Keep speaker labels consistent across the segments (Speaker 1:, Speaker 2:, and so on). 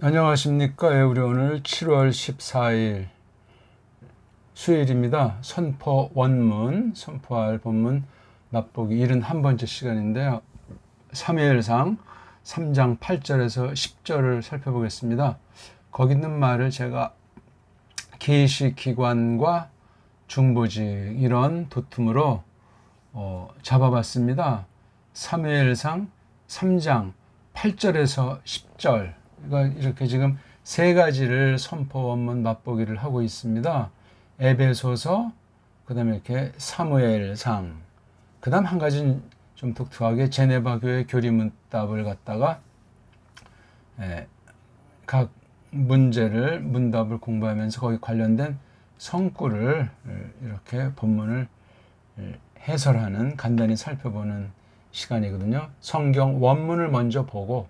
Speaker 1: 안녕하십니까. 우리 오늘 7월 14일 수요일입니다. 선포 원문, 선포할 본문 맛보기 71번째 시간인데요. 사무엘상 3장 8절에서 10절을 살펴보겠습니다. 거기 있는 말을 제가 계시기관과 중보직 이런 도tum으로 잡아봤습니다. 사무엘상 3장 8절에서 10절 이렇게 지금 세 가지를 선포 원문 맛보기를 하고 있습니다. 에베소서, 그 다음에 이렇게 사무엘상, 그 다음 한 가지는 좀 독특하게 제네바 교회 교리문답을 갖다가 각 문답을 공부하면서 거기 관련된 성구를 이렇게 본문을 해설하는, 간단히 살펴보는 시간이거든요. 성경 원문을 먼저 보고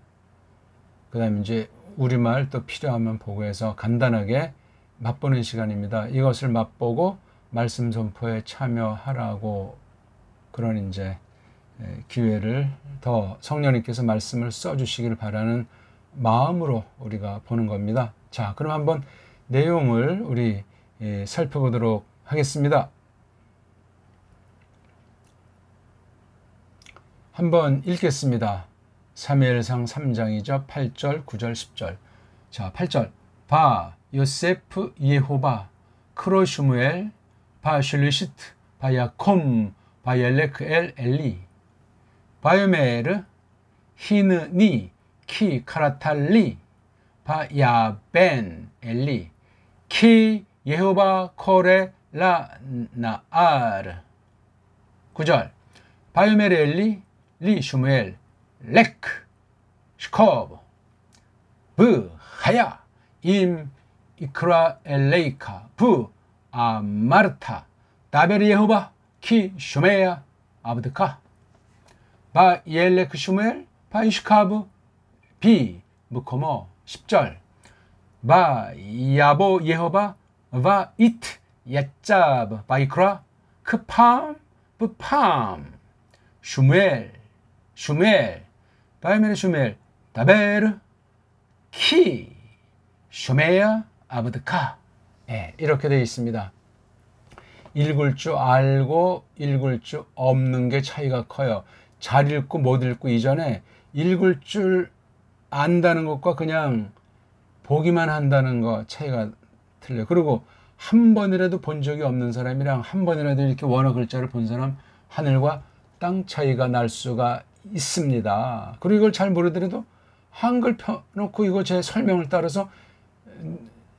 Speaker 1: 그 다음에 이제 우리말 또 필요하면 보고 해서 간단하게 맛보는 시간입니다. 이것을 맛보고 말씀 선포에 참여하라고 그런 이제 기회를 더 성령님께서 말씀을 써주시길 바라는 마음으로 우리가 보는 겁니다. 자, 그럼 한번 내용을 우리 살펴보도록 하겠습니다. 한번 읽겠습니다. 사무엘상 3장이죠. 8절, 9절, 10절. 자, 8절. 바 요세프 예호바 크로 슈무엘 바 슐리시트 바 야콤 바 옐레크 엘 엘리 바요메르 히느니 키 카라탈리 바 야벤 엘리 키 예호바 코레 라 나아르 9절. 바요메르 엘리 리 슈무엘 레크 슈코브 브 하야 임 이크라 엘레이카 부 아마르타 다베리 예호바 키 슈메야 아브드카 바 옐레크 슈멜 바 이슈카브 비 무코모 10절. 바 야보 예호바 바 이트 야짜브 바이크라 크팜 부팜 슈멜 바이메르 슈멜 다베르 키 슈메야 아브드카. 이렇게 되어 있습니다. 읽을 줄 알고 읽을 줄 없는 게 차이가 커요. 잘 읽고 못 읽고 이전에 읽을 줄 안다는 것과 그냥 보기만 한다는 거 차이가 틀려요. 그리고 한 번이라도 본 적이 없는 사람이랑 한 번이라도 이렇게 원어 글자를 본 사람, 하늘과 땅 차이가 날 수가 있습니다. 그리고 이걸 잘 모르더라도 한글 펴놓고 이거 제 설명을 따라서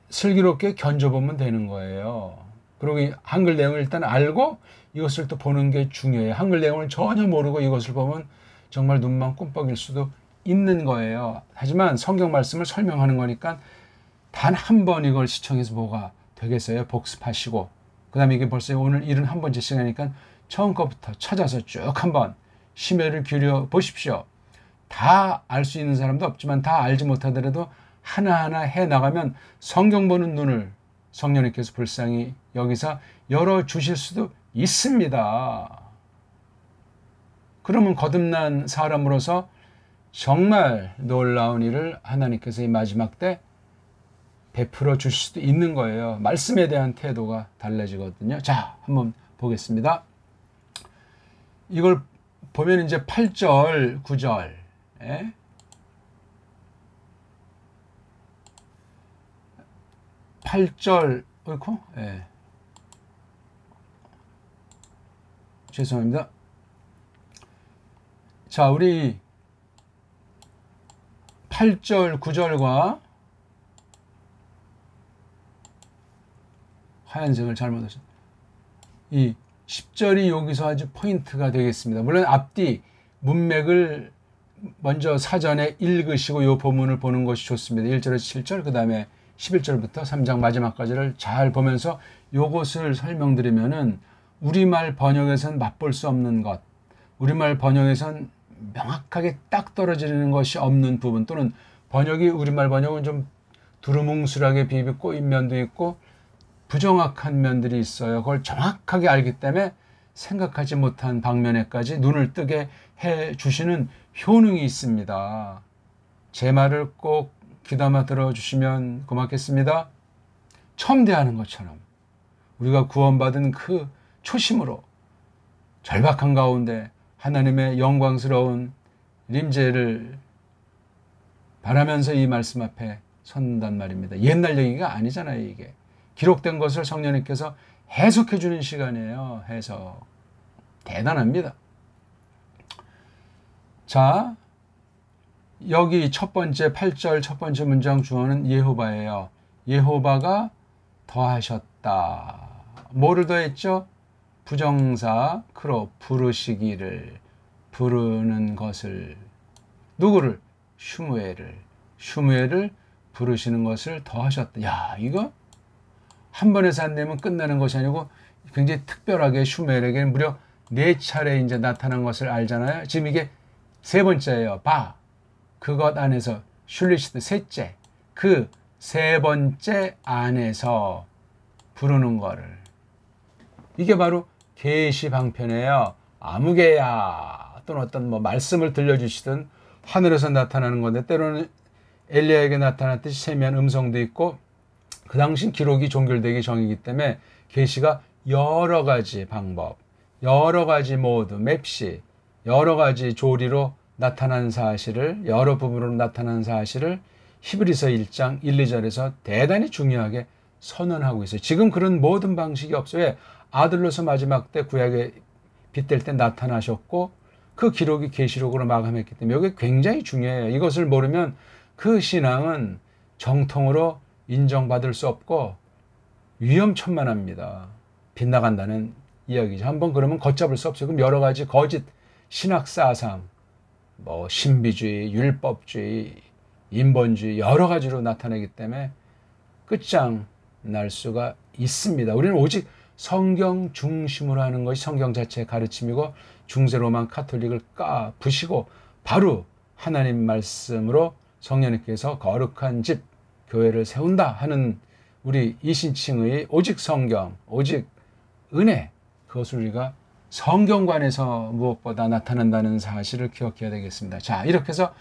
Speaker 1: 슬기롭게 견뎌보면 되는 거예요. 그리고 이 한글 내용을 일단 알고 이것을 또 보는 게 중요해요. 한글 내용을 전혀 모르고 이것을 보면 정말 눈만 꿈뻑일 수도 있는 거예요. 하지만 성경 말씀을 설명하는 거니까 단 한 번 이걸 시청해서 뭐가 되겠어요? 복습하시고 그 다음에 이게 벌써 오늘 71번째 시간이니까 처음 것부터 찾아서 쭉 한번 심혈을 기울여 보십시오. 다 알 수 있는 사람도 없지만 다 알지 못하더라도 하나하나 해나가면 성경 보는 눈을 성령님께서 불쌍히 여기서 열어주실 수도 있습니다. 그러면 거듭난 사람으로서 정말 놀라운 일을 하나님께서 이 마지막 때 베풀어 주실 수도 있는 거예요. 말씀에 대한 태도가 달라지거든요. 자, 한번 보겠습니다. 이걸 보면 이제 8절, 9절. 8절, 어이쿠? 죄송합니다. 자, 우리 8절, 9절과 하얀색을 잘못했어요. 이 10절이 여기서 아주 포인트가 되겠습니다. 물론 앞뒤 문맥을 먼저 사전에 읽으시고 이 본문을 보는 것이 좋습니다. 1절에서 7절, 그 다음에 11절부터 3장 마지막까지를 잘 보면서 이것을 설명드리면은 우리말 번역에선 맛볼 수 없는 것, 우리말 번역에선 명확하게 딱 떨어지는 것이 없는 부분, 또는 번역이 우리말 번역은 좀 두루뭉술하게 비비 꼬인 면도 있고 부정확한 면들이 있어요. 그걸 정확하게 알기 때문에 생각하지 못한 방면에까지 눈을 뜨게 해 주시는 효능이 있습니다. 제 말을 꼭 귀담아 들어주시면 고맙겠습니다. 처음 대하는 것처럼 우리가 구원받은 그 초심으로 절박한 가운데 하나님의 영광스러운 임재를 바라면서 이 말씀 앞에 선단 말입니다. 옛날 얘기가 아니잖아요. 이게 기록된 것을 성령님께서 해석해 주는 시간이에요. 해석. 대단합니다. 자, 여기 첫 번째 8절 첫 번째 문장 주어는 예호바예요. 예호바가 더하셨다. 뭐를 더했죠? 부정사 크로 부르시기를, 부르는 것을. 누구를? 슈무엘을 부르시는 것을 더하셨다. 야, 이거 한 번에서 안 되면 끝나는 것이 아니고 굉장히 특별하게 슈무엘에게는 무려 4차례 이제 나타난 것을 알잖아요. 지금 이게 세 번째예요. 바. 그것 안에서 슐리시드 셋째. 그 세 번째 안에서 부르는 거를. 이게 바로 계시 방편이에요. 아무개야 또는 어떤 뭐 말씀을 들려주시든 하늘에서 나타나는 건데 때로는 엘리야에게 나타났듯이 세미한 음성도 있고 그 당시 기록이 종결되기 전이기 때문에 계시가 여러 가지 방법, 여러 가지 모드, 맵시, 여러 가지 조리로 나타난 사실을, 여러 부분으로 나타난 사실을 히브리서 1장 1, 2절에서 대단히 중요하게 선언하고 있어요. 지금 그런 모든 방식이 없어요. 아들로서 마지막 때 구약에 빗댈 때 나타나셨고 그 기록이 계시록으로 마감했기 때문에 이게 굉장히 중요해요. 이것을 모르면 그 신앙은 정통으로 인정받을 수 없고 위험천만합니다. 빗나간다는 이야기죠. 한번 그러면 걷잡을 수 없어요. 그럼 여러 가지 거짓 신학사상, 뭐 신비주의, 율법주의, 인본주의 여러 가지로 나타나기 때문에 끝장 날 수가 있습니다. 우리는 오직 성경 중심으로 하는 것이 성경 자체의 가르침이고 중세 로만 카톨릭을 부시고 바로 하나님 말씀으로 성령님께서 거룩한 집 교회를 세운다 하는 우리 이신칭의 오직 성경, 오직 은혜, 그것을 우리가 성경관에서 무엇보다 나타난다는 사실을 기억해야 되겠습니다. 자, 이렇게 해서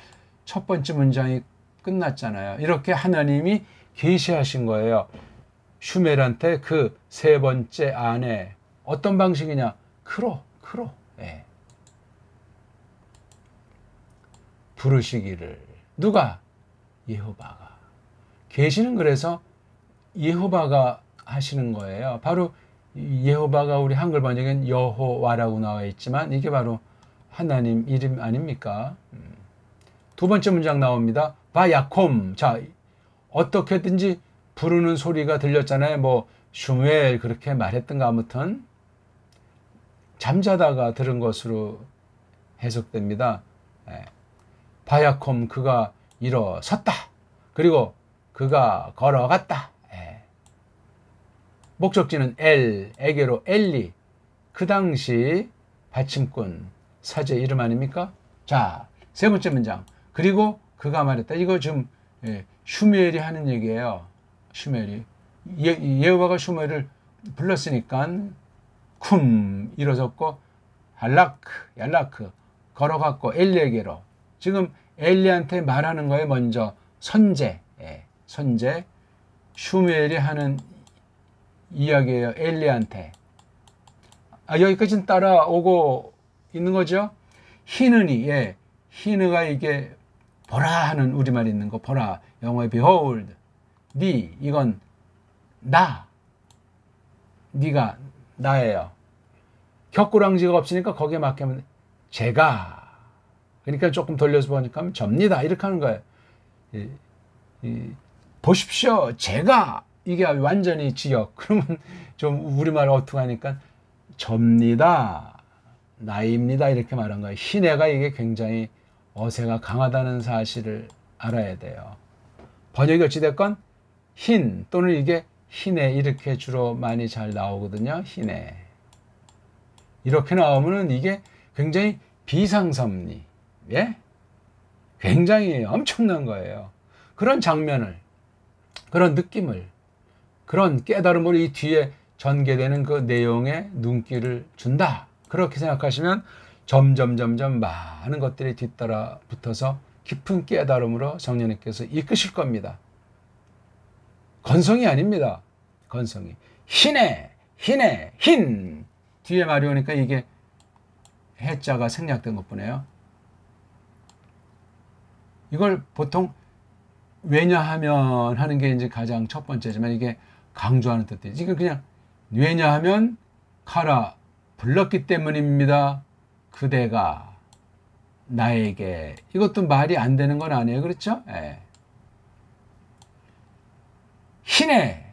Speaker 1: 첫 번째 문장이 끝났잖아요. 이렇게 하나님이 계시하신 거예요. 슈멜한테 그 세 번째 안에 어떤 방식이냐? 크로. 예. 부르시기를. 누가? 예호바가. 계시는 그래서 예호바가 하시는 거예요. 바로 예호바가 우리 한글 번역엔 여호와라고 나와 있지만 이게 바로 하나님 이름 아닙니까? 두 번째 문장 나옵니다. 바야콤. 자, 어떻게든지 부르는 소리가 들렸잖아요. 뭐 슈무엘 그렇게 말했던가 아무튼 잠자다가 들은 것으로 해석됩니다. 바야콤 그가 일어섰다. 그리고 그가 걸어갔다. 목적지는 에게로 엘리. 그 당시 받침꾼 사제 이름 아닙니까? 자, 세 번째 문장. 그리고 그가 말했다. 이거 지금 슈무엘이 하는 얘기예요. 슈무엘이. 예호바가 슈무엘을 불렀으니까 쿰 일어섰고 얄라크 걸어갔고 엘리에게로. 지금 엘리한테 말하는 거에 먼저 선제 슈무엘이 하는 이야기예요. 엘리한테. 여기까지는 따라오고 있는 거죠. 히느니, 히느가 이게 보라 하는 우리말 있는 거, 보라. 영어에 behold. 니, 이건 나. 니가 나예요. 격구랑지가 없으니까 거기에 맞게 하면 제가. 그러니까 조금 돌려서 보니까 접니다. 이렇게 하는 거예요. 보십시오. 제가. 이게 완전히 지역. 그러면 좀 우리말 어투하니까 접니다. 나입니다. 이렇게 말한 거예요. 희내가 이게 굉장히 어세가 강하다는 사실을 알아야 돼요. 번역이 어찌됐건 흰 또는 이게 희내 이렇게 주로 많이 잘 나오거든요. 희내. 이렇게 나오면은 이게 굉장히 비상섭리. 예? 굉장히 엄청난 거예요. 그런 장면을, 그런 느낌을, 그런 깨달음으로 이 뒤에 전개되는 그 내용에 눈길을 준다. 그렇게 생각하시면 점점 많은 것들이 뒤따라 붙어서 깊은 깨달음으로 성령님께서 이끄실 겁니다. 건성이 아닙니다. 건성이. 흰해, 흰해, 흰. 뒤에 말이 오니까 이게 해자가 생략된 것 뿐이에요. 이걸 보통 왜냐하면 하는 게 이제 가장 첫 번째지만 이게 강조하는 뜻이지. 이거 그냥 왜냐하면 카라 불렀기 때문입니다. 그대가 나에게. 이것도 말이 안 되는 건 아니에요. 그렇죠? 예. 흰해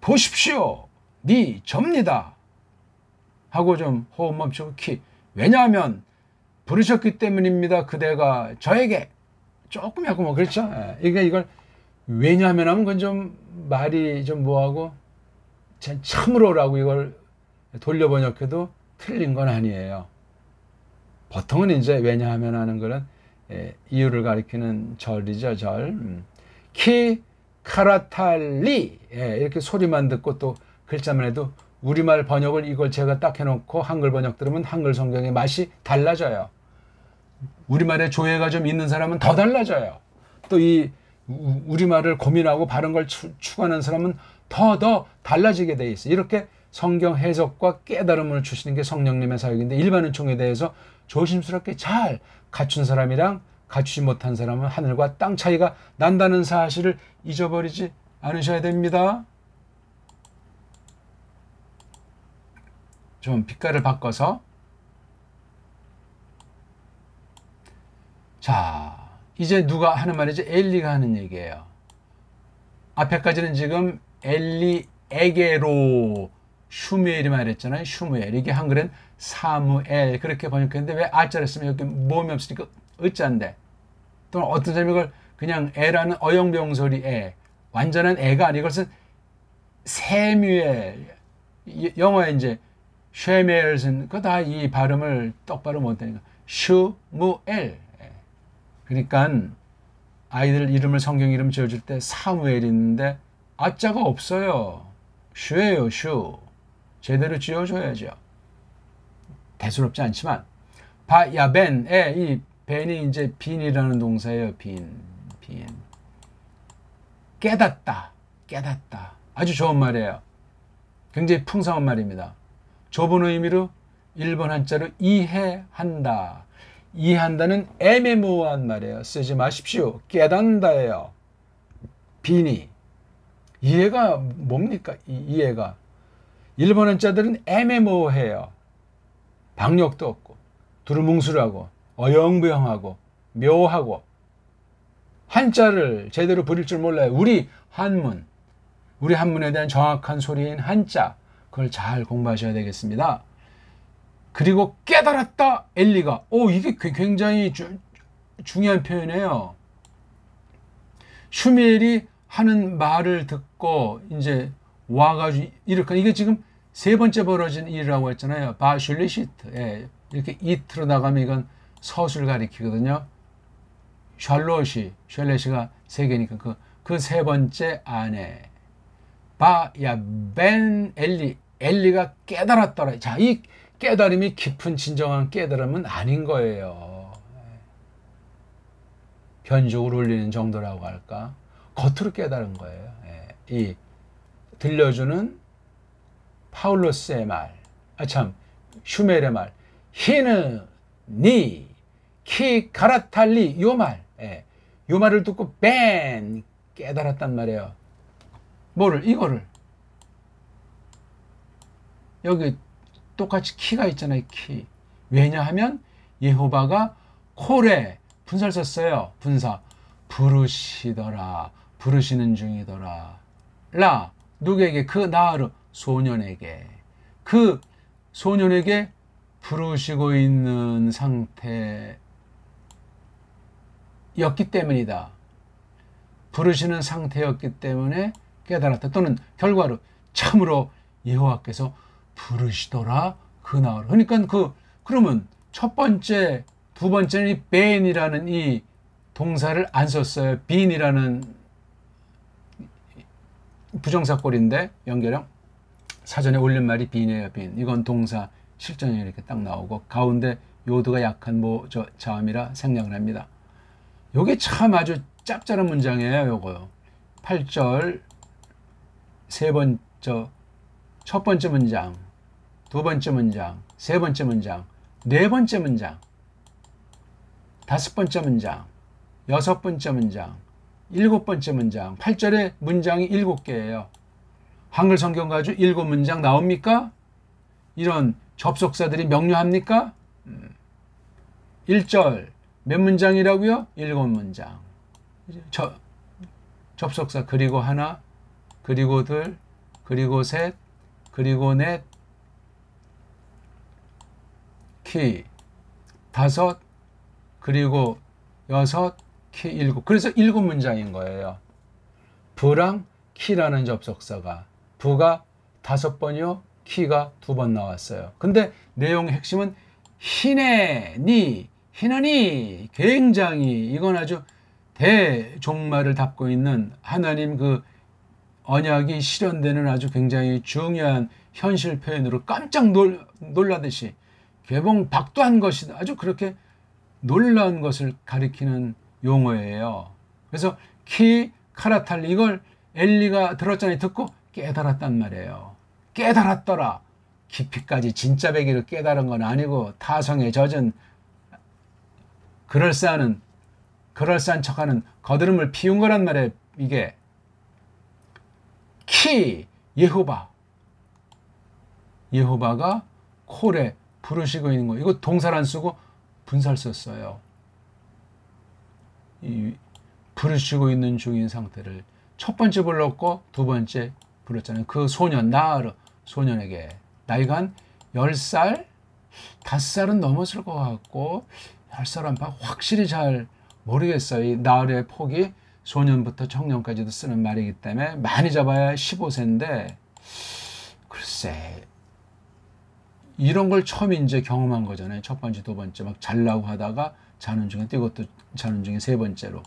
Speaker 1: 보십시오. 네 접니다. 하고 좀 호흡 멈추고 키. 왜냐하면 부르셨기 때문입니다. 그대가 저에게. 조금 하고 뭐 그렇죠? 예. 이걸 왜냐하면 하면 그건 좀 말이 좀 뭐하고 참으로라고 이걸 돌려 번역해도 틀린 건 아니에요. 보통은 이제 왜냐하면 하는 거는 이유를 가리키는 절이죠. 절. 키 카라탈리. 이렇게 소리만 듣고 또 글자만 해도 우리말 번역을 이걸 제가 딱 해놓고 한글 번역 들으면 한글 성경의 맛이 달라져요. 우리말에 조예가 좀 있는 사람은 더 달라져요. 또 이 우리말을 고민하고 바른 걸 추구하는 사람은 더 달라지게 돼 있어요. 이렇게 성경 해석과 깨달음을 주시는 게 성령님의 사역인데 일반 은총에 대해서 조심스럽게 잘 갖춘 사람이랑 갖추지 못한 사람은 하늘과 땅 차이가 난다는 사실을 잊어버리지 않으셔야 됩니다. 좀 빛깔을 바꿔서. 자, 이제 누가 하는 말이죠? 엘리가 하는 얘기예요. 앞에까지는 지금 엘리에게로 슈무엘이 말했잖아요. 슈무엘. 이게 한글은 사무엘 그렇게 번역했는데 왜 아자를 쓰면 여기 모음이 없으니까 의자인데, 또는 어떤 사람이 이걸 그냥 애라는 어용병소리 애, 완전한 애가 아니고 이것은 세뮤엘, 영어에 이제 쉐멜슨, 그거 다 이 발음을 똑바로 못하니까 슈무엘. 그러니까 아이들 이름을 성경 이름 지어줄 때 사무엘이 있는데 아자가 없어요. 슈예요, 슈. 제대로 지어줘야죠. 대수롭지 않지만 바야벤의 이 벤이 이제 빈이라는 동사예요. 빈. 깨닫다. 아주 좋은 말이에요. 굉장히 풍성한 말입니다. 좁은 의미로 일본 한자로 이해한다. 이해한다는 애매모호한 말이에요. 쓰지 마십시오. 깨닫는다예요. 빈이. 이해가 뭡니까? 이해가. 일본 한자들은 애매모호해요. 박력도 없고 두루뭉술하고 어영부영하고 묘하고 한자를 제대로 부릴 줄 몰라요. 우리 한문에 대한 정확한 소리인 한자, 그걸 잘 공부하셔야 되겠습니다. 그리고 깨달았다 엘리가. 이게 굉장히 중요한 표현이에요. 슈멜이 하는 말을 듣고 이제 와가지고 이렇게, 이게 지금 세 번째 벌어진 일이라고 했잖아요. 바슐리시트. 이렇게 이트로 나가면 이건 서술 가리키거든요. 샬롯이가 세 개니까 그 세 번째 안에 바야벤 엘리가 깨달았더라. 자, 이 깨달음이 깊은 진정한 깨달음은 아닌 거예요. 변죽을 울리는 정도라고 할까? 겉으로 깨달은 거예요. 이 들려주는 파울로스의 말, 슈멜의 말, 히느, 니, 키, 가라탈리, 요 말, 요 말을 듣고 벤 깨달았단 말이에요. 이거를 여기 똑같이 키가 있잖아요. 키. 왜냐하면 예호바가 콜에 분사를 썼어요. 분사. 부르시더라. 부르시는 중이더라. 누구에게? 그 나으르 소년에게. 그 소년에게 부르시고 있는 상태였기 때문이다. 부르시는 상태였기 때문에 깨달았다. 또는 결과로 참으로 여호와께서 부르시더라 그 나으르. 그러니까 그러면 첫 번째, 두 번째는 이 벤이라는 이 동사를 안 썼어요. 빈이라는 부정사꼴인데 연결형 사전에 올린 말이 빈이에요. 빈. 이건 동사 실전이 이렇게 딱 나오고 가운데 요드가 약한 자음이라 생략을 합니다. 요게 참 아주 짭짤한 문장이에요. 요거요. 8절 첫 번째 문장, 두 번째 문장, 세 번째 문장, 네 번째 문장, 다섯 번째 문장, 여섯 번째 문장, 일곱 번째 문장. 8절에 문장이 7개예요. 한글 성경 가지고 7문장 나옵니까? 이런 접속사들이 명료합니까? 1절 몇 문장이라고요? 7문장. 접속사 그리고 하나, 그리고 둘, 그리고 셋, 그리고 넷, 키 다섯, 그리고 여섯, 키 7. 그래서 7문장인 거예요. 부랑 키라는 접속사가, 부가 5번이요, 키가 2번 나왔어요. 근데 내용의 핵심은 희네, 희나니, 굉장히 이건 아주 대종말을 담고 있는 하나님 그 언약이 실현되는 아주 굉장히 중요한 현실 표현으로 깜짝 놀라듯이 개봉 박도한 것이다. 아주 그렇게 놀라운 것을 가리키는 용어예요. 그래서 키 카라탈리 이걸 엘리가 들었잖아요. 듣고 깨달았단 말이에요. 깨달았더라. 깊이까지 진짜 배기를 깨달은 건 아니고 타성에 젖은 그럴싸한 척하는 거드름을 피운 거란 말이에요. 이게 키 예호바가 콜에 부르시고 있는 거. 이거 동사를 안 쓰고 분사를 썼어요. 이 부르시고 있는 중인 상태를 첫 번째 불렀고 두 번째 불렀잖아요. 그 소년 나으르 소년에게 나이가 한 10살 5살은 넘었을 것 같고 10살 안팎 확실히 잘 모르겠어요. 이 나으르의 폭이 소년부터 청년까지도 쓰는 말이기 때문에 많이 잡아야 15세인데 글쎄 이런 걸 처음 이제 경험한 거잖아요. 첫 번째, 두 번째 막 잘라고 하다가 자는 중에 또 이것도 자는 중에 세 번째로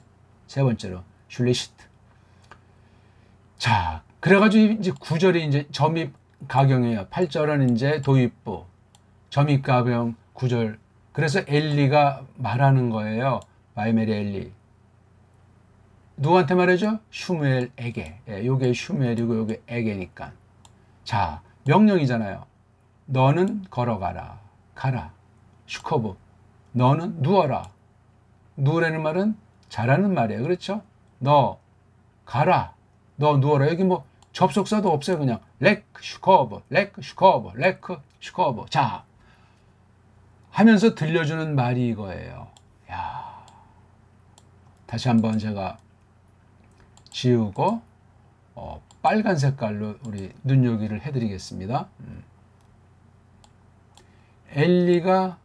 Speaker 1: 슐리시트. 자, 그래가지고 이제 9절이 이제 점입 가경이에요. 8절은 이제 도입부, 점입 가경 9절. 그래서 엘리가 말하는 거예요. 바이메리 엘리. 누구한테 말해줘? 슈무엘에게. 예, 요게 슈무엘이고 요게 에게니까. 자, 명령이잖아요. 너는 걸어가라. 가라. 슈커브. 너는 누워라. 누우라는 말은 자라는 말이에요. 그렇죠? 너 가라. 너 누워라. 여기 뭐 접속사도 없어요. 그냥 레크 슈커브, 레크 슈커브, 레크 슈커브. 자, 하면서 들려주는 말이 이거예요. 야, 다시 한번 제가 지우고 빨간 색깔로 우리 눈요기를 해드리겠습니다. 엘리가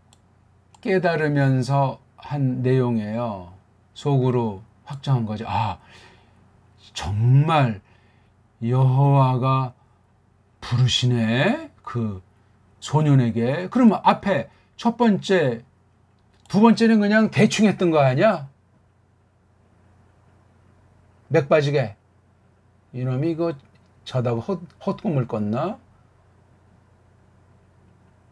Speaker 1: 깨달으면서 한 내용이에요. 속으로 확정한 거죠. 아, 정말 여호와가 부르시네 그 소년에게. 그러면 앞에 첫 번째, 두 번째는 그냥 대충 했던 거 아니야? 맥 빠지게 이놈이 이거 자다가 헛꿈을 꿨나?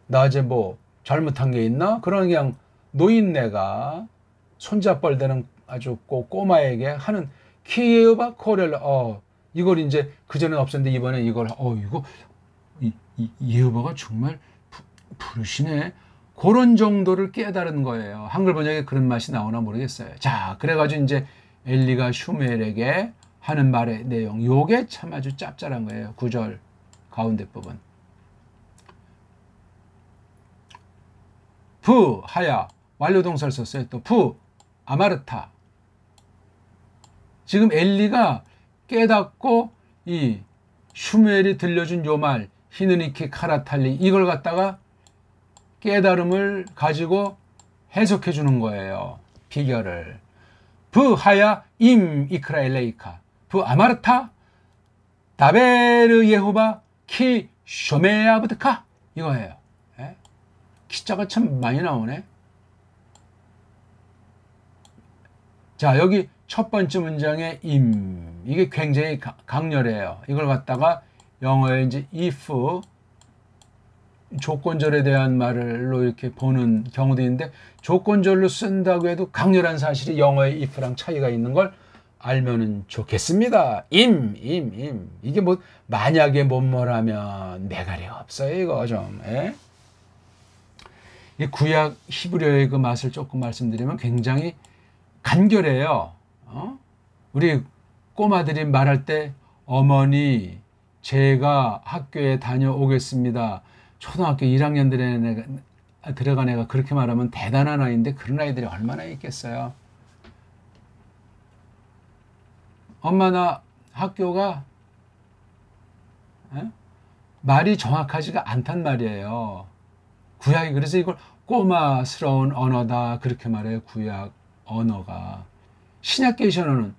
Speaker 1: 낮에 뭐 잘못한 게 있나? 그런 그냥 노인네가 손잡벌대는 아주 꼬마에게 하는 키예우바 코렐라. 이걸 이제 그전엔 없었는데 이번에 이걸 이거 예우바가 정말 부르시네. 그런 정도를 깨달은 거예요. 한글 번역에 그런 맛이 나오나 모르겠어요. 자, 그래가지고 이제 엘리가 슈멜에게 하는 말의 내용, 요게 참 아주 짭짤한 거예요. 9절 가운데 부분. 부 하야 완료동사를 썼어요. 또 부 아마르타. 지금 엘리가 깨닫고 이 슈멜이 들려준 요 말 히느니키 카라탈리 이걸 갖다가 깨달음을 가지고 해석해 주는 거예요. 비결을. 부 하야 임 이크라엘레이카 부 아마르타 다베르 예호바 키 쇼메아브드카 이거예요. 예? 키자가 참 많이 나오네. 자, 여기 첫 번째 문장의 임 이게 굉장히 강렬해요. 이걸 갖다가 영어에 이제 if 조건절에 대한 말로 이렇게 보는 경우도 있는데 조건절로 쓴다고 해도 강렬한 사실이 영어의 if랑 차이가 있는 걸 알면은 좋겠습니다. 이게 뭐 만약에 뭐뭐라면 매가리가 없어요. 이거 좀. 예? 이 구약 히브리어의 그 맛을 조금 말씀드리면 굉장히 간결해요. 우리 꼬마들이 말할 때 어머니 제가 학교에 다녀오겠습니다. 초등학교 1학년 들어간 애가 그렇게 말하면 대단한 아이인데 그런 아이들이 얼마나 있겠어요. 엄마 나 학교가 말이 정확하지가 않단 말이에요. 구약이 그래서 이걸 꼬마스러운 언어다 그렇게 말해요. 구약 언어가. 신약 계시어는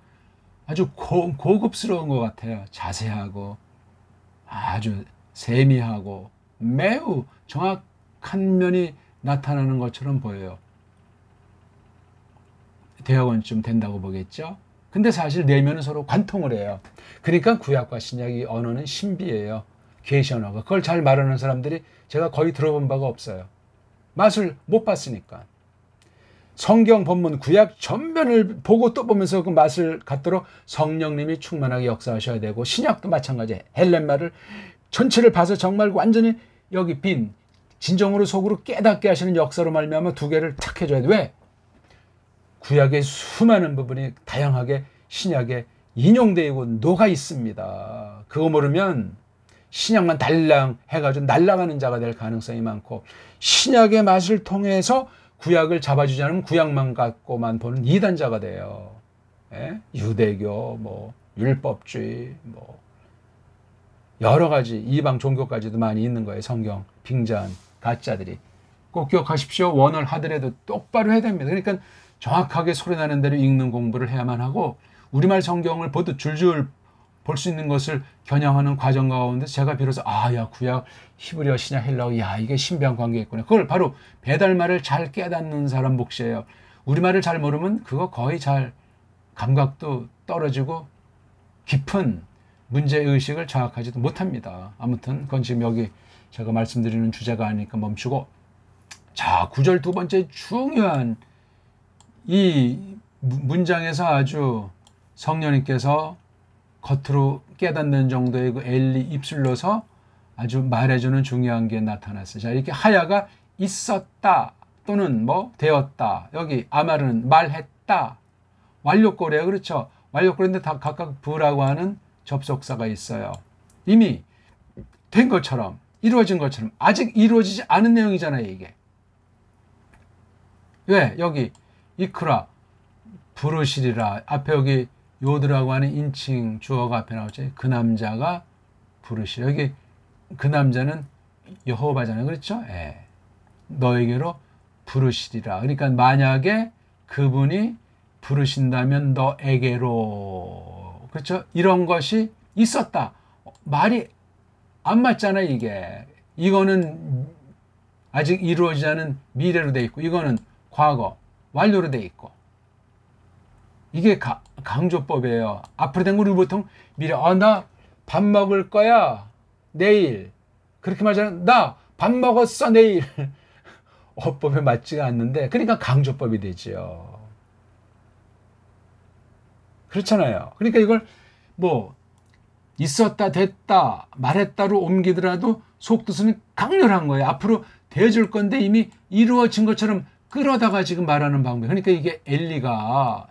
Speaker 1: 아주 고급스러운 것 같아요. 자세하고 아주 세미하고 매우 정확한 면이 나타나는 것처럼 보여요. 대학원쯤 된다고 보겠죠. 근데 사실 내면은 서로 관통을 해요. 그러니까 구약과 신약의 언어는 신비해요. 계시 언어가. 그걸 잘 말하는 사람들이 제가 거의 들어본 바가 없어요. 맛을 못 봤으니까. 성경 본문 구약 전면을 보고 또 보면서 그 맛을 갖도록 성령님이 충만하게 역사하셔야 되고 신약도 마찬가지예요. 헬렌말을 전체를 봐서 정말 완전히 여기 빈 진정으로 속으로 깨닫게 하시는 역사로 말미암아 두 개를 탁 해줘야 돼. 왜? 구약의 수많은 부분이 다양하게 신약에 인용되고 녹아 있습니다. 그거 모르면 신약만 달랑 해가지고 날아가는 자가 될 가능성이 많고 신약의 맛을 통해서 구약을 잡아주지 않으면 구약만 갖고만 보는 이단자가 돼요. 예? 유대교, 뭐 율법주의, 뭐 여러 가지 이방 종교까지도 많이 있는 거예요. 성경 빙자한 가짜들이. 꼭 기억하십시오. 원을 하더라도 똑바로 해야 됩니다. 그러니까 정확하게 소리나는 대로 읽는 공부를 해야만 하고 우리말 성경을 보듯 줄줄 볼 수 있는 것을 겨냥하는 과정 가운데 제가 비로소 야 구약 히브리어 신약 헬라어 야 이게 신비한 관계있구나. 그걸 바로 배달말을 잘 깨닫는 사람 몫이에요. 우리말을 잘 모르면 그거 거의 잘 감각도 떨어지고 깊은 문제의식을 장악하지도 못합니다. 아무튼 그건 지금 여기 제가 말씀드리는 주제가 아니니까 멈추고 자 9절 두 번째 중요한 이 문장에서 아주 성령님께서 겉으로 깨닫는 정도의 그 엘리 입술로서 아주 말해주는 중요한 게 나타났어요. 자, 이렇게 하야가 있었다 또는 뭐 되었다. 여기 아말은 말했다. 완료꼴이에요. 그렇죠? 완료꼴인데 다 각각 부라고 하는 접속사가 있어요. 이미 된 것처럼 이루어진 것처럼 아직 이루어지지 않은 내용이잖아요. 이게. 왜? 여기 이크라 부르시리라 앞에 여기 요드라고 하는 인칭 주어가 앞에 나오죠. 그 남자가 부르시라. 여기 그 남자는 여호와잖아요. 그렇죠? 예. 너에게로 부르시리라. 그러니까 만약에 그분이 부르신다면 너에게로. 그렇죠? 이런 것이 있었다. 말이 안 맞잖아요. 이게. 이거는 아직 이루어지지 않은 미래로 돼 있고 이거는 과거 완료로 돼 있고 이게 강조법이에요. 앞으로 된 거 우리 보통 미래 나 밥 먹을 거야 내일 그렇게 말하잖아요. 나 밥 먹었어 내일. 어법에 맞지가 않는데 그러니까 강조법이 되죠. 그렇잖아요. 그러니까 이걸 뭐 있었다 됐다 말했다로 옮기더라도 속뜻은 강렬한 거예요. 앞으로 되어줄 건데 이미 이루어진 것처럼 끌어다가 지금 말하는 방법. 그러니까 이게 엘리가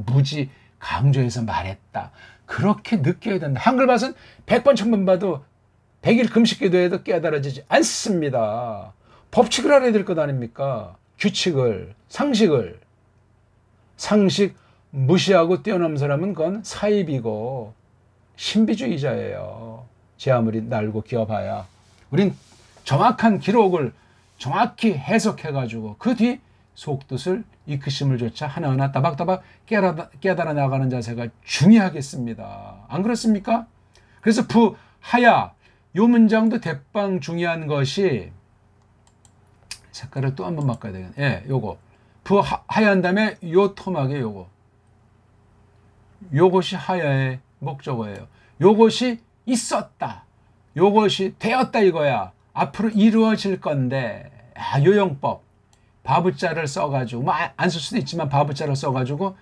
Speaker 1: 무지 강조해서 말했다. 그렇게 느껴야 된다. 한글 봐서는 100번 1000번 봐도 100일 금식 기도해도 깨달아지지 않습니다. 법칙을 알아야 될 것 아닙니까? 규칙을, 상식 무시하고 뛰어넘은 사람은 그건 사입이고 신비주의자예요. 제 아무리 날고 기어봐야. 우린 정확한 기록을 정확히 해석해가지고 그 뒤 속뜻을 이끄심을 조차 하나하나 따박따박 깨달아 나가는 자세가 중요하겠습니다. 안 그렇습니까? 그래서 부하야 요 문장도 대빵 중요한 것이 색깔을 또 한번 바꿔야 되겠네. 예, 요거 부하야한 다음에 요 토막에 요것이 하야의 목적어예요. 요것이 있었다. 요것이 되었다 이거야. 앞으로 이루어질 건데, 요용법, 바브자를 써가지고, 안 쓸 수도 있지만 바브자를 써가지고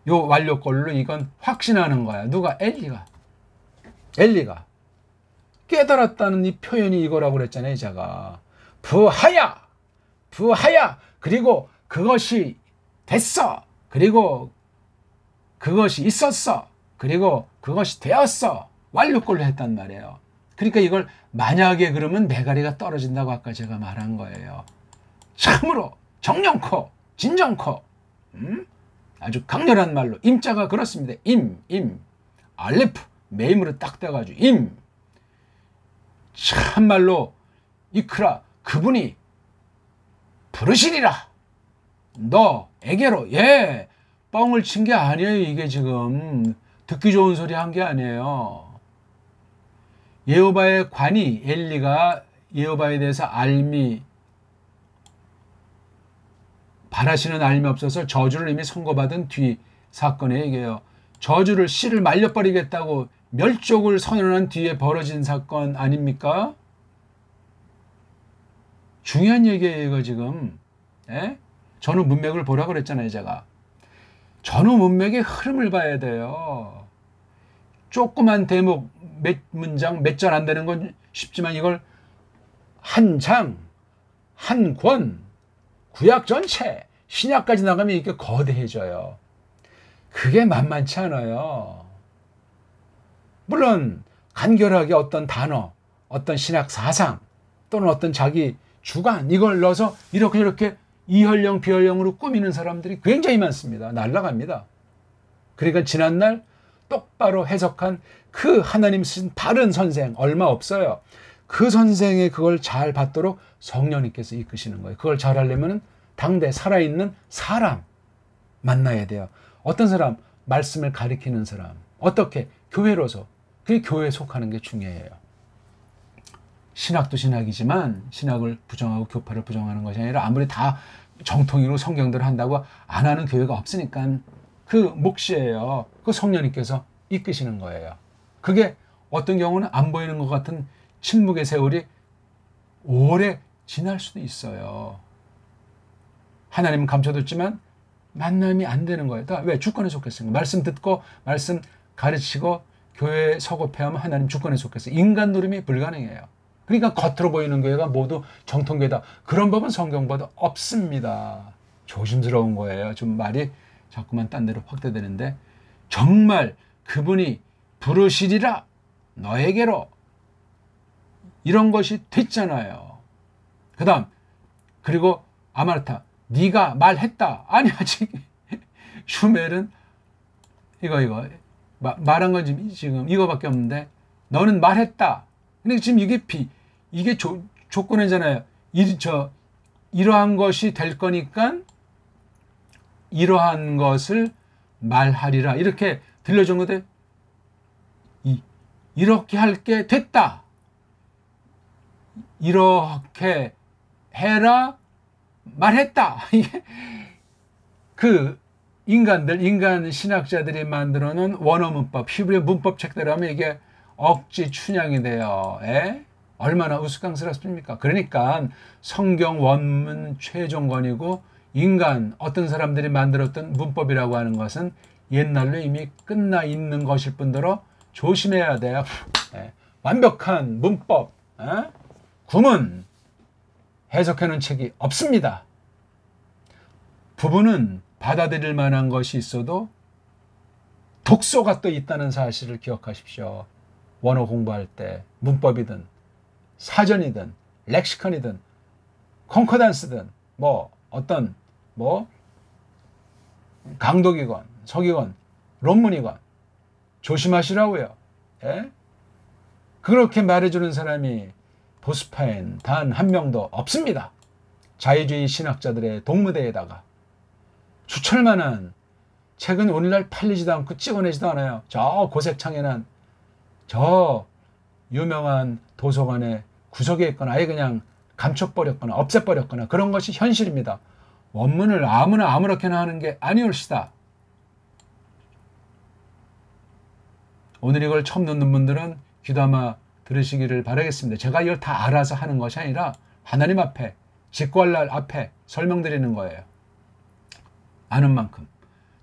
Speaker 1: 요 완료꼴로 이건 확신하는 거야. 누가? 엘리가 깨달았다는 이 표현이 이거라고 그랬잖아요. 제가 부하야 그리고 그것이 됐어, 그리고 그것이 있었어, 그리고 그것이 되었어, 완료꼴로 했단 말이에요. 그러니까 이걸 만약에 그러면 메가리가 떨어진다고 아까 제가 말한 거예요. 참으로 정령코 진정코 아주 강렬한 말로 임자가 그렇습니다. 알레프 메임으로 딱 돼가지고 참말로 이크라 그분이 부르시리라 너에게로. 뻥을 친 게 아니에요. 이게 지금 듣기 좋은 소리 한 게 아니에요. 여호와의 관이 엘리가 여호와에 대해서 바라시는 알미 없어서 저주를 이미 선고받은 뒤 사건의 얘기예요. 저주를 씨를 말려버리겠다고 멸족을 선언한 뒤에 벌어진 사건 아닙니까? 중요한 얘기예요 이거 지금. 전후 문맥을 보라 그랬잖아요 제가. 전후 문맥의 흐름을 봐야 돼요. 조그만 대목 몇 문장 몇 절 안 되는 건 쉽지만 이걸 한 장, 한 권, 구약 전체, 신약까지 나가면 이게 거대해져요. 그게 만만치 않아요. 물론 간결하게 어떤 단어, 어떤 신학 사상 또는 어떤 자기 주관 이걸 넣어서 이렇게 저렇게 이혈령 비혈령으로 꾸미는 사람들이 굉장히 많습니다. 날라갑니다. 그러니까 지난날 똑바로 해석한 그 하나님 쓰신 바른 선생 얼마 없어요. 그 선생의 그걸 잘 받도록 성령님께서 이끄시는 거예요. 그걸 잘 하려면 당대 살아있는 사람 만나야 돼요. 어떤 사람? 말씀을 가리키는 사람. 어떻게? 교회로서. 그게 교회에 속하는 게 중요해요. 신학도 신학이지만 신학을 부정하고 교파를 부정하는 것이 아니라 아무리 다 정통으로 성경대로 한다고 안 하는 교회가 없으니까 그 몫이에요. 그 성령님께서 이끄시는 거예요. 그게 어떤 경우는 안 보이는 것 같은 침묵의 세월이 오래 지날 수도 있어요. 하나님은 감춰뒀지만 만남이 안 되는 거예요. 왜? 주권에 속했으니까. 말씀 듣고 말씀 가르치고 교회에 서고패하면 하나님 주권에 속했어요. 인간 노름이 불가능해요. 그러니까 겉으로 보이는 교회가 모두 정통교회다. 그런 법은 성경보다 없습니다. 조심스러운 거예요. 좀 말이 자꾸만 딴 데로 확대되는데 정말 그분이 부르시리라 너에게로 이런 것이 됐잖아요. 그 다음 그리고 아마르타 네가 말했다. 아니 아직 슈멜은 이거 말한 건 지금 이거밖에 없는데 너는 말했다. 근데 지금 이게 조건이잖아요. 이러한 것이 될 거니까 이러한 것을 말하리라. 이렇게 들려준 건데 이렇게 할 게 됐다. 이렇게 해라. 말했다. 이게 그 인간 신학자들이 만들어 놓은 원어 문법, 히브리 문법 책대로 하면 이게 억지 춘향이 돼요. 얼마나 우스꽝스럽습니까? 그러니까 성경 원문 최종권이고 인간 어떤 사람들이 만들었던 문법이라고 하는 것은 옛날로 이미 끝나 있는 것일 뿐더러 조심해야 돼요. 완벽한 문법, 구문 해석해놓은 책이 없습니다. 부분은 받아들일 만한 것이 있어도 독소가 또 있다는 사실을 기억하십시오. 원어 공부할 때 문법이든 사전이든 렉시컨이든 콩코단스든 어떤 강독이건 서기건 논문이건 조심하시라고요. 그렇게 말해주는 사람이 보스파엔 단 한 명도 없습니다. 자유주의 신학자들의 동무대에다가 수천만한 책은 오늘날 팔리지도 않고 찍어내지도 않아요. 저 고색창에는 저 유명한 도서관의 구석에 있거나 아예 그냥 감춰버렸거나 없애버렸거나 그런 것이 현실입니다. 원문을 아무렇게나 하는 게 아니올시다. 오늘 이걸 처음 듣는 분들은 귀담아 들으시기를 바라겠습니다. 제가 이걸 다 알아서 하는 것이 아니라 하나님 앞에, 직구할 날 앞에 설명드리는 거예요. 아는 만큼.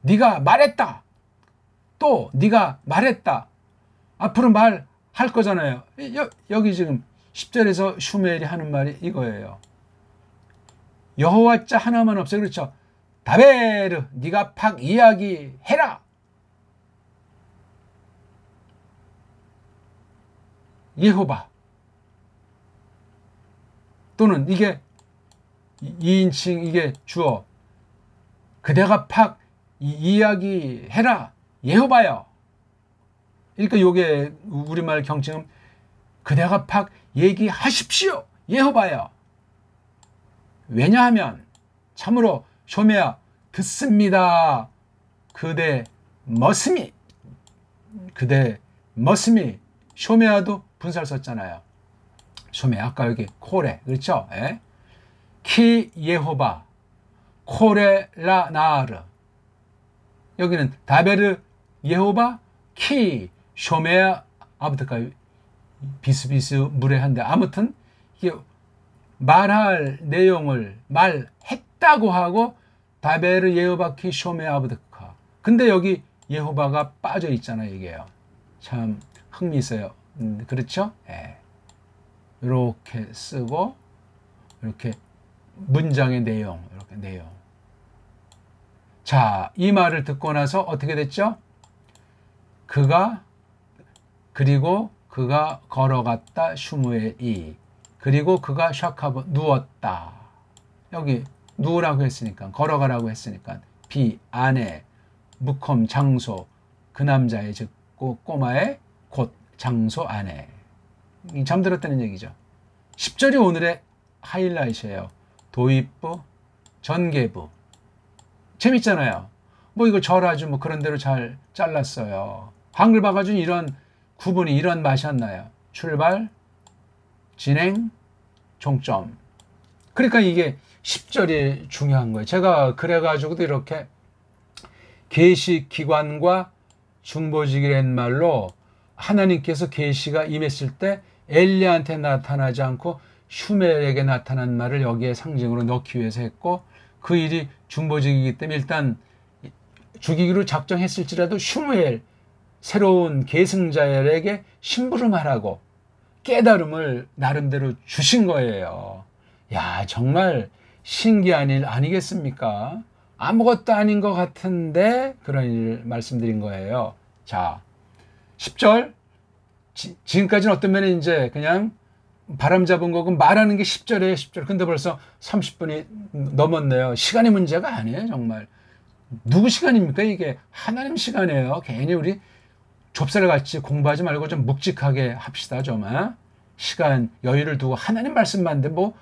Speaker 1: 네가 말했다. 또 네가 말했다. 앞으로 말할 거잖아요. 여기 지금 10절에서 슈멜이 하는 말이 이거예요. 여호와 자 하나만 없어요. 그렇죠? 다베르, 네가 팍 이야기해라. 예호바. 또는 이게 2인칭 이게 주어. 그대가 팍 이야기해라. 예호바여. 그러니까 요게 우리말 경칭은 그대가 팍 얘기하십시오. 예호바여. 왜냐하면 참으로 쇼메야 듣습니다. 그대 머슴이 쇼메야도 분사를 썼잖아요. 쇼메 아까 여기 코레 그렇죠? 예? 키 예호바 코레라 나르 여기는 다베르 예호바 키 쇼메야 아부드가 비스비스무례한데 아무튼 이게 말할 내용을 말했다고 하고 다베르 예호바 키 쇼메야 아부드카 근데 여기 예호바가 빠져 있잖아요. 이게요. 참 흥미있어요. 그렇죠? 예. 이렇게 쓰고 이렇게 문장의 내용 이렇게 내용. 자, 이 말을 듣고 나서 어떻게 됐죠? 그리고 그가 걸어갔다 슈무엘이 그리고 그가 샤카브 누웠다. 여기 누우라고 했으니까 걸어가라고 했으니까 비 안에 무컴 장소 그 남자의 즉 꼬마의 곳 장소 안에 잠들었다는 얘기죠. 10절이 오늘의 하이라이트예요. 도입부 전개부 재밌잖아요. 뭐 이거 절아주 뭐 그런 대로 잘 잘랐어요. 한글 바가지고 이런 구분이 이런 맛이 안 나요. 출발, 진행, 종점. 그러니까 이게 10절이 중요한 거예요. 제가 그래가지고도 이렇게 계시기관과 중보직이란 말로 하나님께서 계시가 임했을 때 엘리야한테 나타나지 않고 슈멜에게 나타난 말을 여기에 상징으로 넣기 위해서 했고 그 일이 중보직이기 때문에 일단 죽이기로 작정했을지라도 슈멜 새로운 계승자에게 심부름하라고 깨달음을 나름대로 주신 거예요. 야, 정말 신기한 일 아니겠습니까? 아무것도 아닌 것 같은데 그런 일 말씀드린 거예요. 자, 10절 지금까지는 어떤 면에 이제 그냥 바람 잡은 거고 말하는 게 10절이에요. 10절. 근데 벌써 30분이 넘었네요. 시간의 문제가 아니에요. 정말. 누구 시간입니까? 이게 하나님 시간이에요. 괜히 우리 좁쌀같이 공부하지 말고 좀 묵직하게 합시다. 좀 시간 여유를 두고 하나님 말씀만데 뭐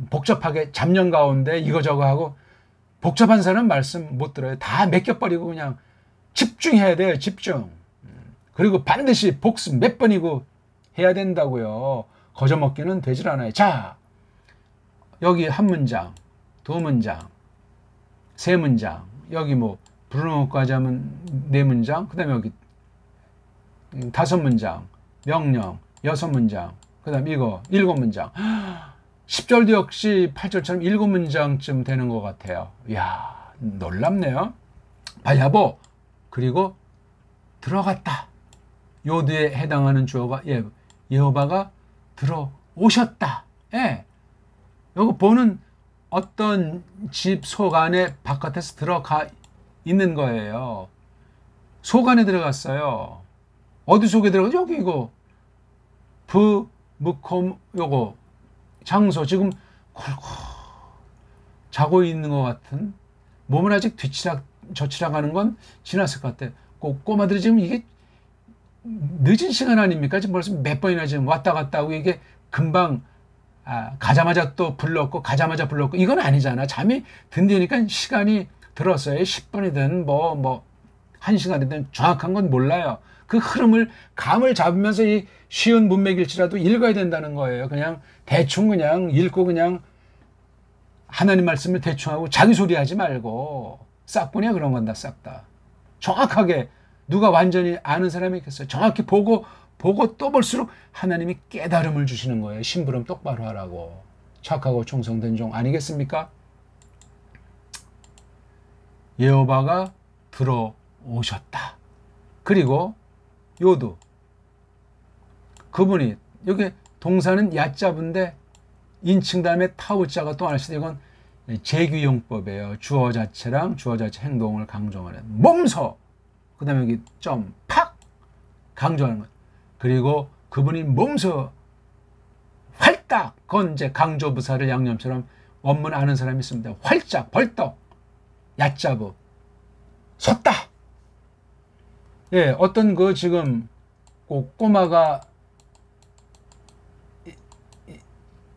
Speaker 1: 복잡하게 잡념 가운데 이거저거 하고 복잡한 사람 말씀 못 들어요. 다 맡겨버리고 그냥 집중해야 돼요. 집중. 그리고 반드시 복습 몇 번이고 해야 된다고요. 거저먹기는 되질 않아요. 자, 여기 한 문장, 두 문장, 세 문장, 여기 뭐 불러놓고까지 하면 네 문장, 그 다음에 여기 다섯 문장, 명령, 여섯 문장, 그 다음에 이거 일곱 문장. 10절도 역시 8절처럼 일곱 문장쯤 되는 것 같아요. 이야, 놀랍네요. 바야보, 그리고 들어갔다. 요 뒤에 해당하는 주어가 예호바가 들어오셨다. 예. 요거 보는 어떤 집 속 안에 바깥에서 들어가 있는 거예요. 속 안에 들어갔어요. 어디 속에 들어가? 여기 이거 무콤 요거 장소 지금 굴고 자고 있는 것 같은 몸은 아직 뒤치락 저치락 하는 건 지났을 것 같아. 꼬마들이 지금 이게 늦은 시간 아닙니까? 지금 벌써 몇 번이나 지금 왔다 갔다 하고 이게 금방 가자마자 또 불렀고 가자마자 불렀고 이건 아니잖아. 잠이 든다니까 시간이 들었어요. 10분이든 뭐 1시간이든 정확한 건 몰라요. 그 흐름을 감을 잡으면서 이 쉬운 문맥일지라도 읽어야 된다는 거예요. 그냥 대충 그냥 읽고 그냥 하나님 말씀을 대충 하고 자기 소리 하지 말고 싹뿐이야 그런 건 다 싹 다. 정확하게 누가 완전히 아는 사람이 있겠어요. 정확히 보고 보고 또 볼수록 하나님이 깨달음을 주시는 거예요. 심부름 똑바로 하라고. 착하고 충성된 종 아니겠습니까? 여호와가 들어오셨다. 그리고 요두, 그분이, 여기 동사는 야자분데 인칭 다음에 타우자가 또 하나 있어요. 이건 제규용법이에요. 주어 자체랑 주어 자체 행동을 강조하는 몸소, 그 다음에 여기 점, 팍 강조하는 것. 그리고 그분이 몸소 활딱, 그건 이제 강조부사를 양념처럼 원문 아는 사람이 있습니다. 활짝 벌떡 야자부 섰다. 예, 어떤 그 지금 꼬마가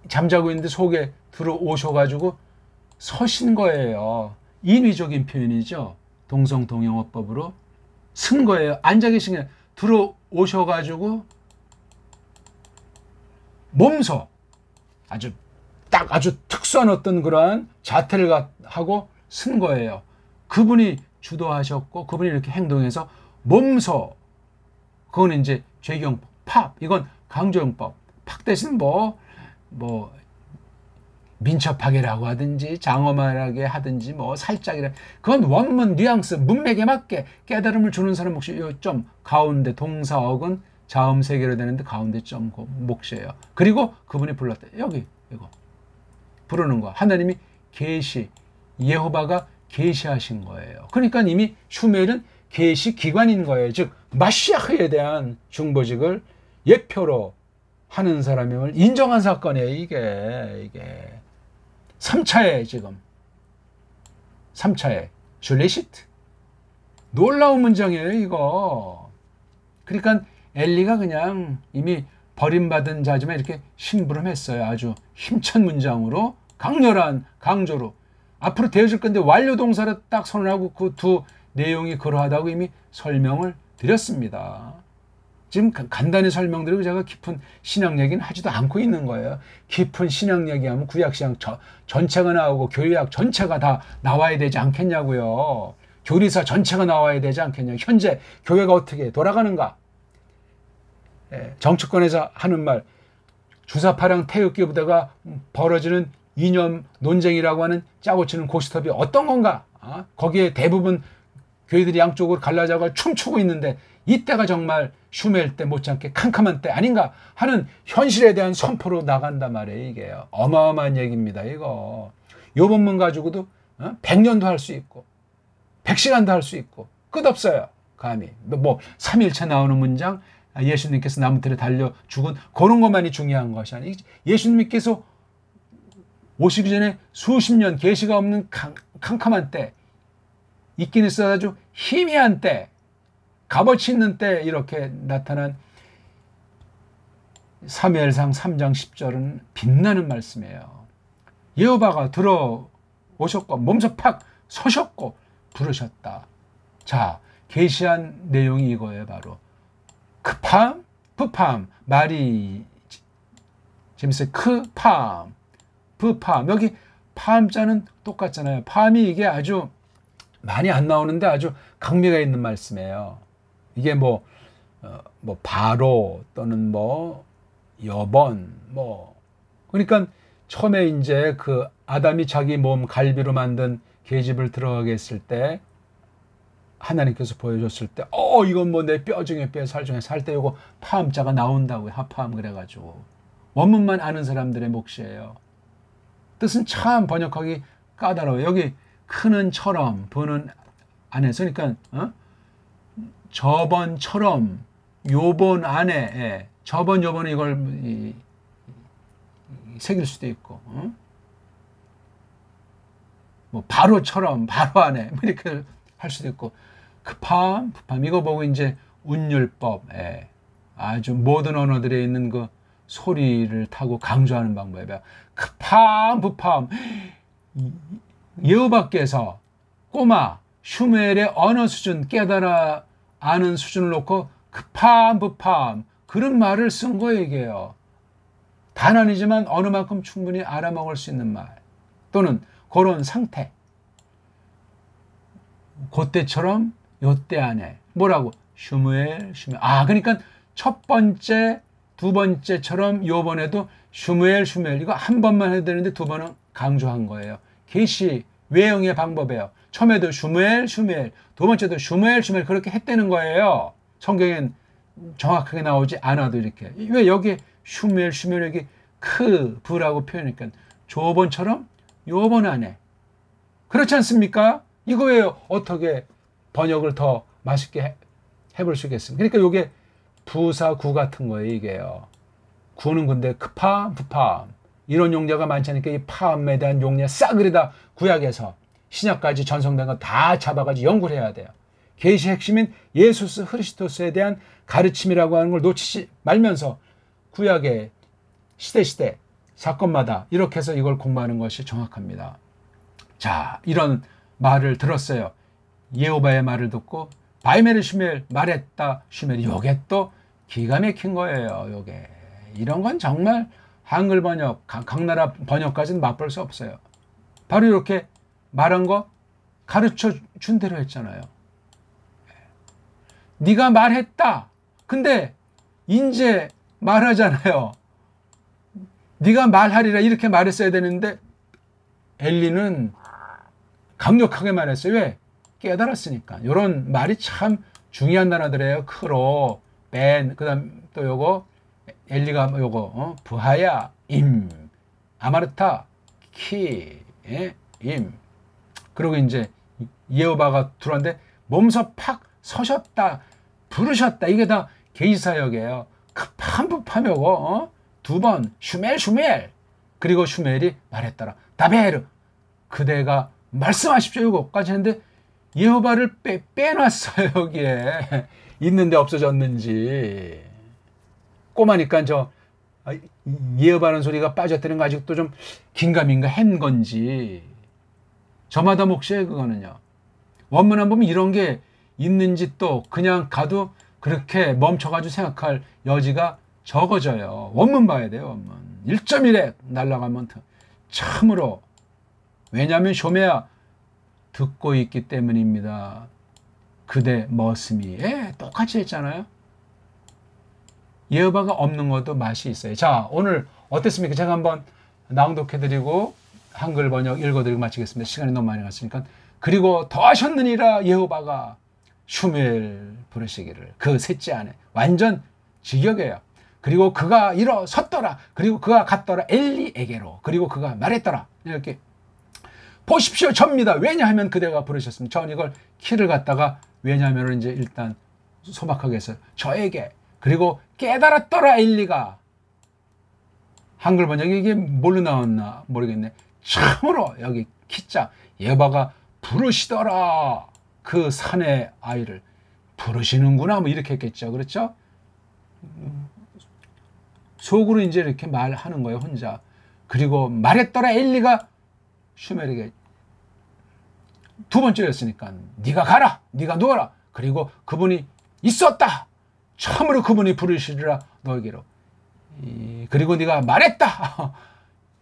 Speaker 1: 잠자고 있는데 속에 들어오셔가지고 서신 거예요. 인위적인 표현이죠. 동성동영어법으로 쓴 거예요. 앉아 계신 게 들어오셔가지고 몸소 아주 특수한 어떤 그러한 자태를 하고 쓴 거예요. 그분이 주도하셨고 그분이 이렇게 행동해서 몸소, 그거는 이제 죄경법, 팝, 이건 강조용법. 팍 대신 뭐 민첩하게라고 하든지 장엄하게 하든지 뭐 살짝이라, 그건 원문 뉘앙스 문맥에 맞게 깨달음을 주는 사람 몫이 좀 가운데 동사억은 자음 세 개로 되는데 가운데 점 몫이에요. 그리고 그분이 불렀다. 여기 이거 부르는 거. 하나님이 계시, 예호바가 계시하신 거예요. 그러니까 이미 슈멜은 계시 기관인 거예요. 즉 마시아흐에 대한 중보직을 예표로 하는 사람임을 인정한 사건이에요. 이게 3차에 지금 3차에 슐레시트 놀라운 문장이에요. 이거. 그러니까 엘리가 그냥 이미 버림받은 자지만 이렇게 심부름했어요. 아주 힘찬 문장으로 강렬한 강조로 앞으로 되어질 건데 완료 동사를 딱 선언하고 그 두 내용이 그러하다고 이미 설명을 드렸습니다. 지금 간단히 설명드리고 제가 깊은 신학 얘기는 하지도 않고 있는 거예요. 깊은 신학 얘기하면 구약신학 전체가 나오고 교회학 전체가 다 나와야 되지 않겠냐고요. 교리사 전체가 나와야 되지 않겠냐. 현재 교회가 어떻게 돌아가는가. 정치권에서 하는 말, 주사파랑 태극기 부대가 벌어지는 이념 논쟁이라고 하는 짜고 치는 고스톱이 어떤 건가. 거기에 대부분 교회들이 양쪽으로 갈라져가 춤추고 있는데 이때가 정말 슈멜 때 못지않게 캄캄한 때 아닌가 하는 현실에 대한 선포로 나간단 말이에요. 이게 어마어마한 얘기입니다. 이거 요 본문 가지고도 100년도 할 수 있고 100시간도 할 수 있고 끝없어요. 감히 뭐 3일차 나오는 문장, 예수님께서 나무틀에 달려 죽은 그런 것만이 중요한 것이 아니에요. 예수님께서 오시기 전에 수십 년 계시가 없는 캄캄한 때, 있긴 있어 아주 희미한 때, 값어치 있는 때 이렇게 나타난 사무엘상 3장 10절은 빛나는 말씀이에요. 여호와가 들어오셨고 몸소 팍 서셨고 부르셨다. 자, 계시한 내용이 이거예요. 바로 크팜, 부팜, 말이 재밌어요. 크팜, 부팜. 여기 팜자는 똑같잖아요. 팜이 이게 아주 많이 안 나오는데 아주 강미가 있는 말씀이에요. 이게 뭐 바로 또는 뭐 여번 그러니까 처음에 이제 그 아담이 자기 몸 갈비로 만든 계집을 들어가게 했을 때 하나님께서 보여줬을 때 이건 뭐 내 뼈 중에 뼈, 살 중에 살 때 이거 파음자가 나온다고요. 하파음 그래가지고 원문만 아는 사람들의 몫이에요. 뜻은 참 번역하기 까다로워요. 여기 크는처럼 부는 안에서 그러니까 저번처럼 요번 안에 저번 요번에 이걸 새길 수도 있고 뭐 바로처럼 바로 안에 이렇게 할 수도 있고 크팜 부팜 이거 보고 이제 운율법 아주 모든 언어들에 있는 그 소리를 타고 강조하는 방법이에요. 크팜 부팜 여호와께서 꼬마 슈멜의 언어 수준 깨달아 아는 수준을 놓고 크팜 부팜 그런 말을 쓴 거예요. 이게요. 단 아니지만 어느 만큼 충분히 알아먹을 수 있는 말 또는 그런 상태 그때처럼 요때 안에 뭐라고 슈멜 그러니까 첫 번째, 두 번째처럼 요번에도 슈무엘 이거 한 번만 해도 되는데 두 번은 강조한 거예요. 계시 외형의 방법이에요. 처음에도 슈무엘, 두 번째도 슈무엘 그렇게 했다는 거예요. 성경엔 정확하게 나오지 않아도 이렇게. 왜 여기 슈무엘 여기 부라고 표현하니까 조번처럼 요번 안에. 그렇지 않습니까? 이거 왜 어떻게 번역을 더 맛있게 해볼 수 있겠습니까? 그러니까 요게 부사 구 같은 거예요, 이게요. 구는 근데 크팜, 부팜 이런 용례가 많지 않으니까 이 팜에 대한 용례 싸그리다 구약에서 신약까지 전성된 거 다 잡아가지고 연구를 해야 돼요. 계시 핵심인 예수스 크리스토스에 대한 가르침이라고 하는 걸 놓치지 말면서 구약의 시대 사건마다 이렇게 해서 이걸 공부하는 것이 정확합니다. 자, 이런 말을 들었어요. 예호바의 말을 듣고 바이메르 슈멜 말했다. 슈멜이 요게 또 기가 막힌 거예요. 요게 이런 건 정말 한글 번역, 각 나라 번역까지는 맛볼 수 없어요. 바로 이렇게 말한 거 가르쳐 준 대로 했잖아요. 네가 말했다. 근데 이제 말하잖아요. 네가 말하리라 이렇게 말했어야 되는데 엘리는 강력하게 말했어요. 왜? 깨달았으니까. 이런 말이 참 중요한 단어들이에요. 크로, 벤, 그 다음 또 요거 엘리가 요거 부하야, 임, 아마르타, 키, 임. 그리고 이제 예호바가 들어왔는데 몸서 팍 서셨다, 부르셨다. 이게 다 계시사역이에요. 크팜부팜 요거 두 번 슈멜 그리고 슈멜이 말했더라. 다베르 그대가 말씀하십시오. 이거까지 했는데 예호바를 빼놨어요. 여기에 있는데 없어졌는지. 꼬마니까 저 예호바라는 소리가 빠졌다는 거 아직도 좀 긴가민가 한 건지. 저마다 몫이에요. 그거는요. 원문 안 보면 이런 게 있는지 또 그냥 가도 그렇게 멈춰가지고 생각할 여지가 적어져요. 원문 봐야 돼요. 원문 1.1에 날아가면 참으로. 왜냐하면 쇼메야 듣고 있기 때문입니다. 그대 머슴이. 똑같이 했잖아요. 예호바가 없는 것도 맛이 있어요. 자, 오늘 어땠습니까? 제가 한번 낭독해드리고 한글 번역 읽어드리고 마치겠습니다. 시간이 너무 많이 갔으니까. 그리고 더 하셨느니라 예호바가 슈멜 부르시기를 그 셋째 안에. 완전 직역이에요. 그리고 그가 일어섰더라. 그리고 그가 갔더라 엘리에게로. 그리고 그가 말했더라. 이렇게. 보십시오 접니다. 왜냐하면 그대가 부르셨습니다. 전 이걸 키를 갖다가 왜냐하면 이제 일단 소박하게 해서 저에게. 그리고 깨달았더라 엘리가. 한글 번역이 이게 뭘로 나왔나 모르겠네. 참으로 여기 키자 예호바가 부르시더라. 그 산의 아이를 부르시는구나 뭐 이렇게 했겠죠. 그렇죠? 속으로 이제 이렇게 말하는 거예요. 혼자. 그리고 말했더라 엘리가 슈멜에게 두 번째였으니까 네가 가라. 네가 누워라. 그리고 그분이 있었다. 참으로 그분이 부르시리라 너에게로. 그리고 네가 말했다.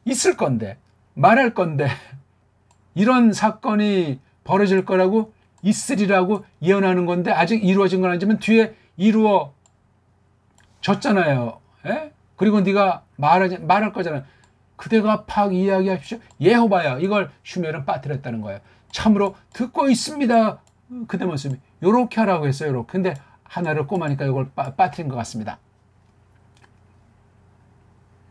Speaker 1: 있을 건데 말할 건데 이런 사건이 벌어질 거라고 있으리라고 예언하는 건데 아직 이루어진 건 아니지만 뒤에 이루어졌잖아요. 그리고 네가 말할 거잖아요. 그대가 팍 이야기하십시오. 예호바야. 이걸 슈멜은 빠뜨렸다는 거예요. 참으로 듣고 있습니다. 그대 모습이. 요렇게 하라고 했어요. 요렇게. 근데 하나를 꼬마니까 이걸 빠뜨린 것 같습니다.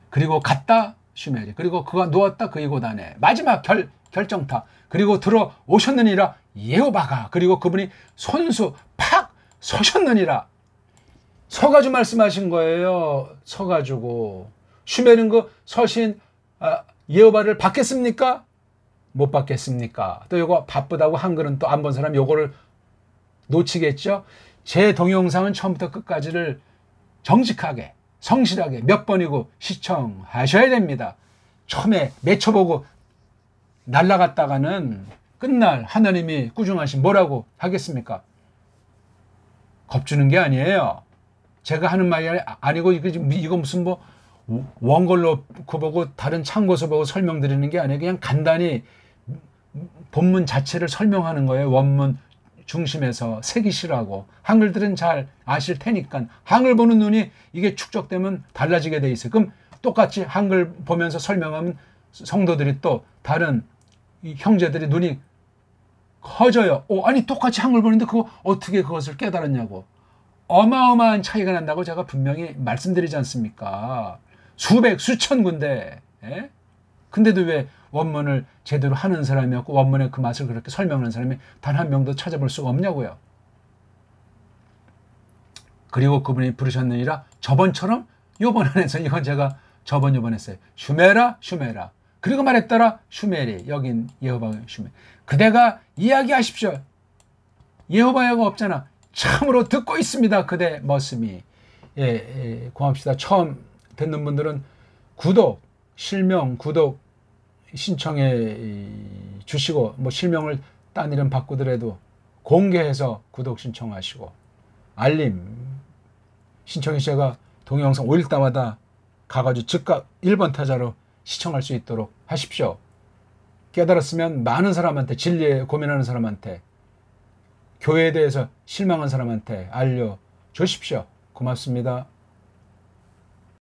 Speaker 1: 그리고 갔다 슈멜이. 그리고 그가 누웠다 그 이곳 안에. 마지막 결정타. 그리고 들어오셨느니라 예호바가. 그리고 그분이 손수 팍 서셨느니라. 서가지고 말씀하신 거예요. 서가지고. 슈멜은 그 서신 예호바를 받겠습니까? 못 받겠습니까? 또 이거 바쁘다고 한글은 또 안 본 사람 요거를 놓치겠죠? 제 동영상은 처음부터 끝까지를 정직하게 성실하게 몇 번이고 시청하셔야 됩니다. 처음에 맺혀보고 날라갔다가는 끝날 하나님이 꾸중하신 뭐라고 하겠습니까? 겁주는 게 아니에요. 제가 하는 말이 아니고 이거 무슨 뭐 원글로 보고 다른 참고서 보고 설명드리는 게 아니에요. 그냥 간단히 본문 자체를 설명하는 거예요. 원문 중심에서 새기시라고. 한글들은 잘 아실 테니까 한글 보는 눈이 이게 축적되면 달라지게 돼 있어요. 그럼 똑같이 한글 보면서 설명하면 성도들이 또 다른 이 형제들이 눈이 커져요. 아니 똑같이 한글 보는데 그거 어떻게 그것을 깨달았냐고. 어마어마한 차이가 난다고 제가 분명히 말씀드리지 않습니까? 수백, 수천 군데. 예? 근데도 왜 원문을 제대로 하는 사람이 없고 원문의 그 맛을 그렇게 설명하는 사람이 단 한 명도 찾아볼 수가 없냐고요. 그리고 그분이 부르셨느니라 저번처럼 요번 안에서 이건 제가 요번 했어요. 슈메라 슈메라. 그리고 말했더라 슈메리. 여긴 예호바의 슈메. 그대가 이야기하십시오. 예호바야가 없잖아. 참으로 듣고 있습니다. 그대 머슴이. 고맙습니다. 처음 듣는 분들은 구독, 실명, 구독 신청해 주시고 뭐 실명을 딴 이름 바꾸더라도 공개해서 구독 신청하시고 알림 신청해 제가 동영상 올릴 때마다 가가지고 즉각 1번 타자로 시청할 수 있도록 하십시오. 깨달았으면 많은 사람한테 진리에 고민하는 사람한테 교회에 대해서 실망한 사람한테 알려주십시오. 고맙습니다.